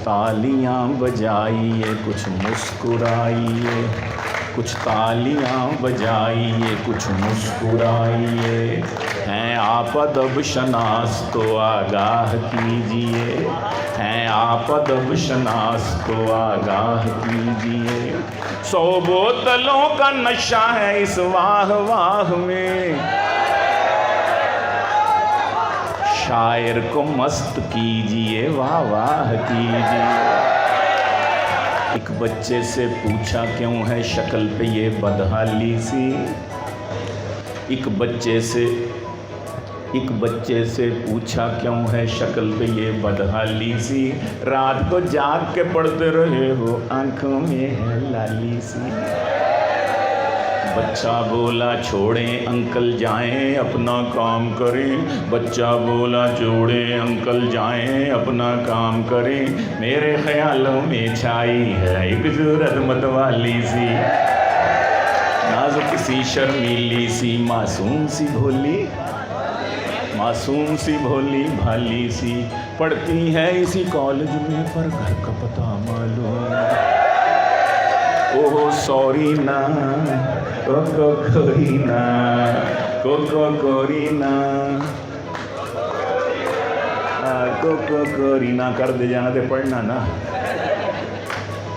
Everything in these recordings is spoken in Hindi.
तालियां बजाइए, कुछ मुस्कुराइए, कुछ तालियां बजाइए, कुछ मुस्कुराइए। हैं आप अदब शनास तो आगाह कीजिए, हैं आप अदब शनास तो आगाह कीजिए। 100 बोतलों का नशा है इस वाह वाह में, शायर को मस्त कीजिए, वाह वाह कीजिए। एक बच्चे से पूछा क्यों है शक्ल पे ये बदहाली सी, एक बच्चे से पूछा क्यों है शक्ल पे ये बदहाली सी। रात को जाग के पढ़ते रहे हो, आंखों में है लाली सी। बच्चा बोला छोड़ें अंकल जाएं अपना काम करें, बच्चा बोला छोड़ें अंकल जाएं अपना काम करें। मेरे ख्यालों में छाई है एक सूरत मतवाली सी, नाजुक सी शर्मीली सी, मासूम सी भोली, मासूम सी भोली भाली सी। पढ़ती है इसी कॉलेज में पर घर का पता मालूम। ओह सॉरी ना कोको कोरीना, कोको कोरीना, कोको कोरीना कर दे जाना तो पढ़ना ना।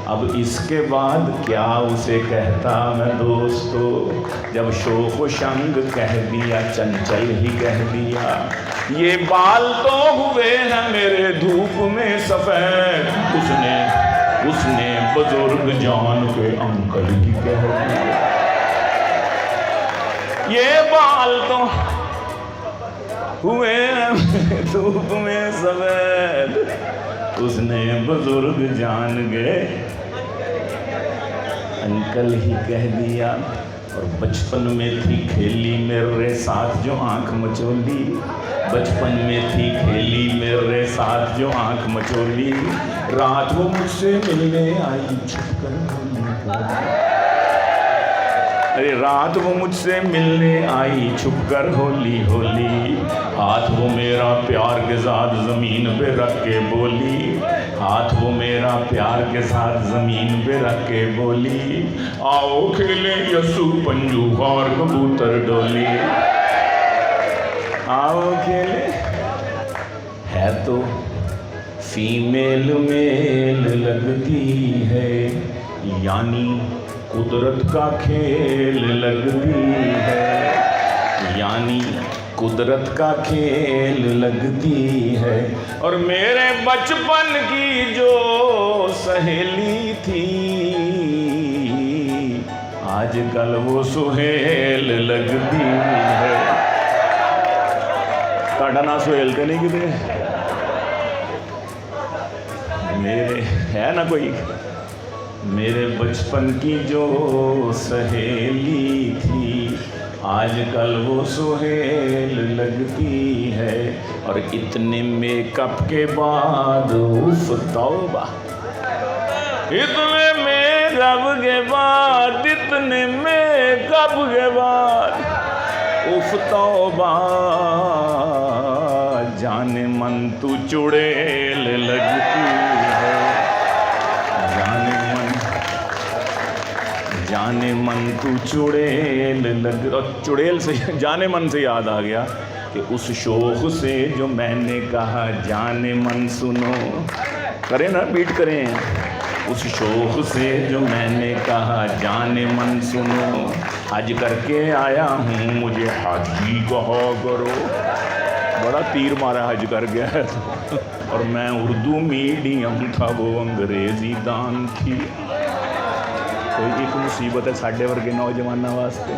अब इसके बाद क्या उसे कहता मैं दोस्तों, जब शोख शंग कह दिया, चंचल ही कह दिया। ये बाल तो हुए हैं मेरे धूप में सफेद, उसने बुजुर्ग जान के अंकल ही कह दिया। ये बाल तो हुए हैं धूप में सफेद, उसने बुजुर्ग जान गए अंकल ही कह दिया। और बचपन में थी खेली मेरे साथ जो आंख मचोली, बचपन में थी खेली मेरे साथ जो आंख मचोली। रात वो मुझसे मिलने आई छुपकर होली, अरे रात वो मुझसे मिलने आई छुपकर होली होली। हाथ वो मेरा प्यार के साथ ज़मीन पे रख के बोली, हाथ वो मेरा प्यार के साथ ज़मीन पे रख के बोली। आओ खेले यसु पंजू और कबूतर डोली, आओ खेले। है तो फीमेल मेल लगती है, यानी कुदरत का खेल लगती है, यानी कुदरत का खेल लगती है। और मेरे बचपन की जो सहेली थी, आजकल वो सुहेल लगती है। ताड़ा ना सुहेल तो नहीं कितने मेरे है ना कोई। मेरे बचपन की जो सहेली थी, आजकल वो सुहेल लगती है। और इतने मेकअप के बाद उफ तौबा, इतने मेकअप के बाद, इतने मेकअप के बाद उफ तौबा, जाने मन तू चुड़ैल लगती है, जाने मन तू चुड़ैल लग। और चुड़ैल से जाने मन से याद आ गया कि उस शोख से जो मैंने कहा जाने मन सुनो, करें ना बीट करें। उस शोख से जो मैंने कहा जाने मन सुनो, हज करके आया हूँ मुझे हाजी कहा करो। बड़ा तीर मारा हज कर गया और मैं उर्दू मीडियम था, वो अंग्रेज़ी दान थी। कोई एक मुसीबत है साढ़े वर्गे नौजवानों वास्ते।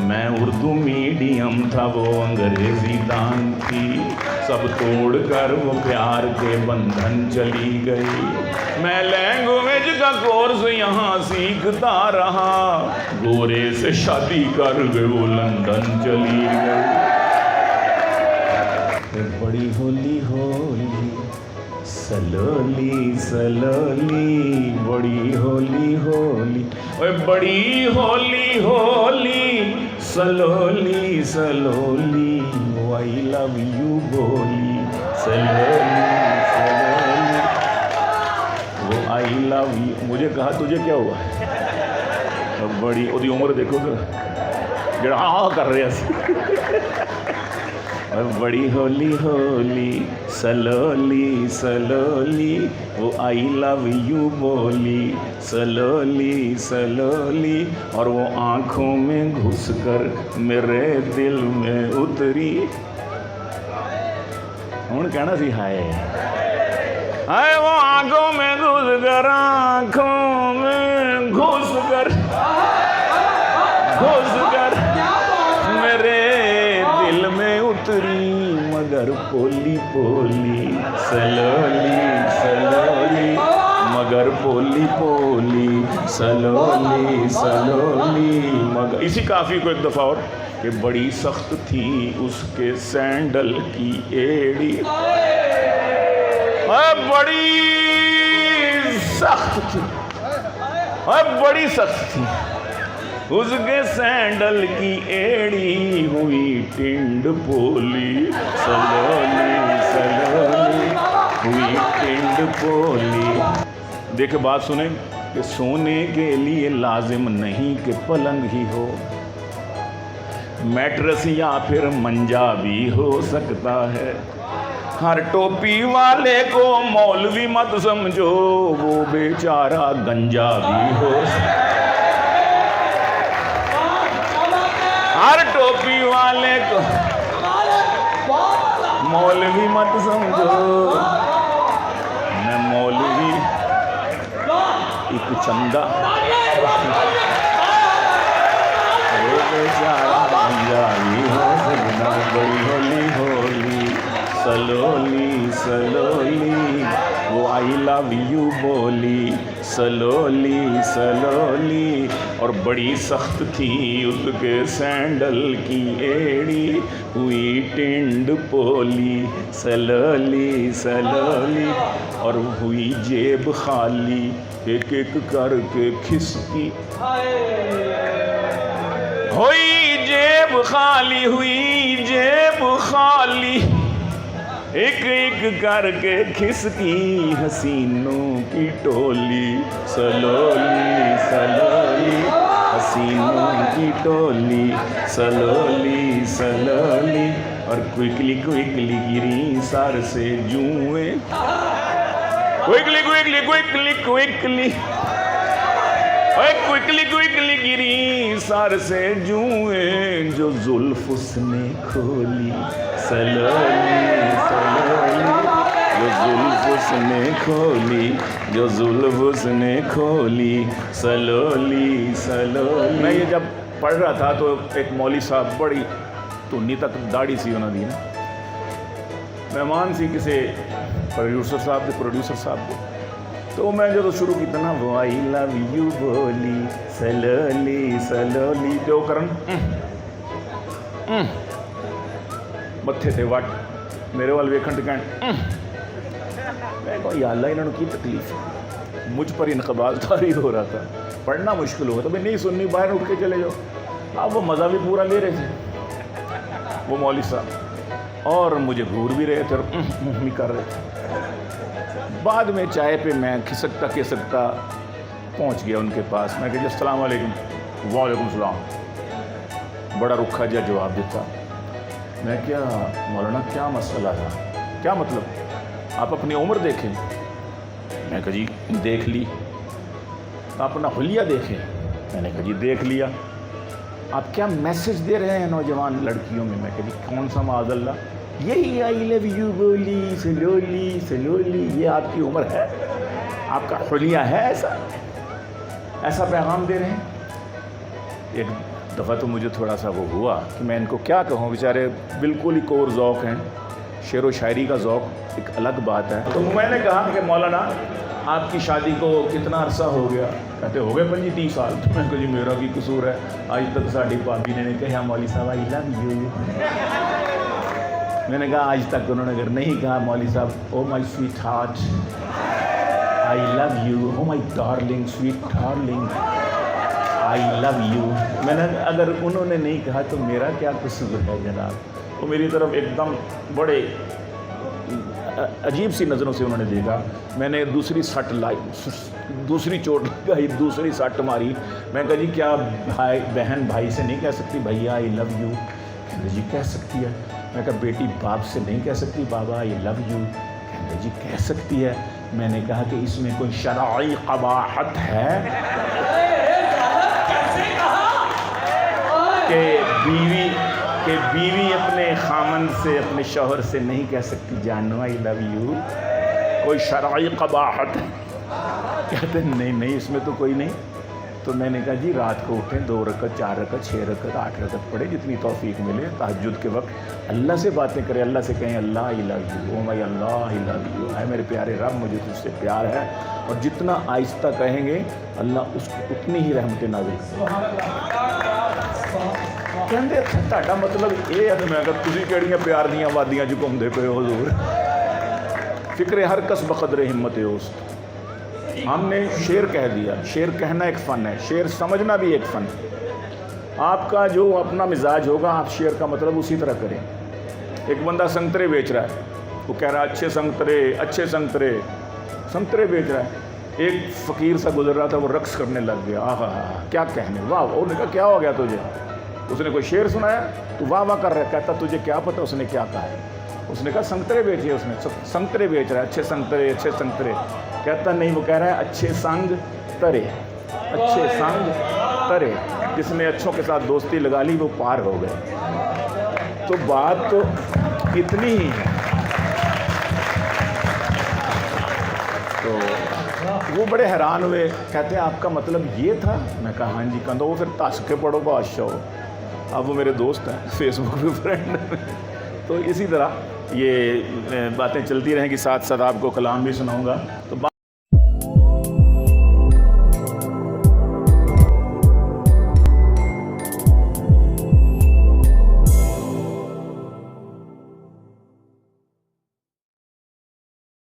मैं उर्दू मीडियम था, वो अंग्रेज़ी दान थी। सब तोड़ कर वो प्यार के बंधन चली गई। मैं लैंग्वेज का कोर्स यहाँ सीखता रहा, गोरे से शादी कर गए वो लंदन चली गई। बड़ी होली होली सलोली सलोली, बड़ी होली होली, ओए बड़ी होली होली सलोली सलोली, आई लव यू बोली सलोली सलोली। I love you. मुझे कहा तुझे क्या हुआ? अब बड़ी ओदी उम्र देखो जरा हाँ कर रहे और बड़ी होली होली सलोली सलोली वो आई लव यू बोली सलोली सलोली और वो आँखों में घुसकर मेरे दिल में उतरी। हुण कहना सी हाय हाय वो आँखों में घुसकर आँखों में घुसकर मेरे दिल में उतरी मगर पोली पोली सलोली सलोली मगर पोली पोली सलोली सलोली मगर। इसी काफ़ी को एक दफ़ा और कि बड़ी सख्त थी उसके सैंडल की एड़ी, बड़ी सख्त थी, बड़ी सख्त थी उसके सैंडल की एड़ी हुई टिंड पोली सलोली सलोली हुई टिंड पोली। देखे बात सुने कि सोने के लिए लाजिम नहीं कि पलंग ही हो, मैट्रेस या फिर मंजा भी हो सकता है। हर टोपी वाले को मौलवी मत समझो, वो बेचारा गंजा भी हो। हर टोपी वाले को मौलवी मत समझो, मैं मौलवी एक चंदा वो बेचारा पंजाबी हो सकता। बड़ी होली होली सलोली सलोली वो आई लव यू बोली सलोली सलोली और बड़ी सख्त थी उसके सैंडल की एड़ी हुई टिंड पोली सलोली सलोली और हुई जेब खाली एक एक करके खिसकी। हुई जेब खाली हुई जेब खाली एक एक करके खिसकी हसीनों की टोली सलोली सलोली हसीनों की टोली सलोली सलोली और क्विकली क्विकली गिरी सर से जुएं, quickly quickly quickly quickly quickly quickly गिरी सर से जुएं जो जुल्फ उसने खोली सलोली सलोली जो जुल्फ उसने खोली जो जुल्फ उसने खोली सलोली सलोली। मैं ये जब पढ़ रहा था तो एक मौली साहब बड़ी टुन्नी तक दाढ़ी सी उन्होंने दी ना, मेहमान सी किसी प्रोड्यूसर साहब के तो मैं जो शुरू किया ना वो आई लव यू बोली सलोली सलोली जो करन मत्थे ते वट मेरे वाल वेखण टिकण मैं कहा या अल्लाह इन्होंने की तकलीफ है। मुझ पर इनकबाल तारी हो रहा था, पढ़ना मुश्किल होगा तो मैं नहीं सुननी, बाहर उठ के चले जाओ। अब वो मज़ा भी पूरा ले रहे थे वो मौली साहब और मुझे घूर भी रहे थे और भी कर रहे थे। बाद में चाय पे मैं खिसकता पहुंच गया उनके पास। मैं कहा अस्सलाम वालेकुम। वालेकुम सलाम। बड़ा रुखा जहा जवाब देता। मैं क्या मौलाना क्या मसला था, क्या मतलब, आप अपनी उम्र देखें। मैं कहा जी देख ली। अपना हुलिया देखें। मैंने कहा जी देख लिया। आप क्या मैसेज दे रहे हैं नौजवान लड़कियों में। मैं कहा जी कौन सा माज़अल्लाह, यही आई लव यू बोली सलोली सलोली, ये आपकी उम्र है, आपका हुलिया है, ऐसा पैगाम दे रहे हैं। एक दफ़ा तो मुझे थोड़ा सा वो हुआ कि मैं इनको क्या कहूँ, बेचारे बिल्कुल ही कोर ज़ौक़ हैं, शेर व शायरी का ज़ौक़ एक अलग बात है। तो मैंने कहा कि मौलाना आपकी शादी को कितना अरसा हो गया। कहते हो गए 25-30 साल। तो मैं कहा जी मेरा की कसूर है, आज तक साड़ी भाभी ने कहा मौली साहब आई लव यू। मैंने कहा आज तक उन्होंने अगर नहीं कहा मौली साहब oh my sweetheart I love you, oh my darling sweet darling I love you, मैंने अगर उन्होंने नहीं कहा तो मेरा क्या कसूर है जनाब। वो मेरी तरफ एकदम बड़े अजीब सी नज़रों से उन्होंने देखा। मैंने दूसरी सट लाई, दूसरी चोट लगाई, दूसरी सट मारी। मैं कहा जी क्या भाई बहन भाई से नहीं कह सकती भैया आई लव यू? कहते जी कह सकती है। मैं कहा बेटी बाप से नहीं कह सकती बाबा आई लव यू? कहते जी कह सकती है। मैंने कहा कि इसमें कोई शरई क़बाहत है कि बीवी अपने खामन से अपने शौहर से नहीं कह सकती जानो आई लव यू? कोई शरई क़बाहत? कहते नहीं इसमें तो कोई नहीं। तो मैंने कहा जी रात को उठें 2 रकत 4 रकत 6 रकत 8 रकत पढ़े, जितनी तौफीक मिले। तहज्जुद के वक्त अल्लाह से बातें करें, अल्लाह से कहें अल्लाह I love you, oh my अल्लाह आई लव यू, है मेरे प्यारे रब मुझे तुझसे प्यार है। और जितना आहिस्ता कहेंगे अल्लाह उसको उतनी ही रहमतें नाज़िल कहते ਤੁਹਾਡਾ मतलब ये है। तो मैं कहा तुसीं किहड़ियां प्यार दीयां वादियां च घुमदे पे हो हुजूर? फिक्र हर कस बकदर हिम्मत उस्त। हमने शेर कह दिया। शेर कहना एक फ़न है, शेर समझना भी एक फ़न है। आपका जो अपना मिजाज होगा आप शेर का मतलब उसी तरह करें। एक बंदा संतरे बेच रहा है, वो कह रहा है अच्छे संतरे बेच रहा है। एक फ़कीर सा गुजर रहा था, वो रक्स करने लग गया। आहा क्या कहने, वाह। उसने कहा क्या हो गया तुझे? उसने कोई शेर सुनाया? तो वाह वाह कर रहा है। कहता तुझे क्या पता उसने क्या कहा है? उसने कहा संतरे बेचे। उसने संतरे बेच रहा है, अच्छे संतरे। कहता नहीं, वो कह रहा है अच्छे संग तरे। जिसने अच्छों के साथ दोस्ती लगा ली वो पार हो गए। तो बात तो इतनी ही है। तो वो बड़े हैरान हुए, कहते हैं आपका मतलब ये था? मैं कहा हाँ जी। कहता वो फिर तस के पढ़ो बादशाह। अब वो मेरे दोस्त हैं, फेसबुक पे फ्रेंड। तो इसी तरह ये बातें चलती रहेंगी, साथ साथ आपको कलाम भी सुनाऊंगा। तो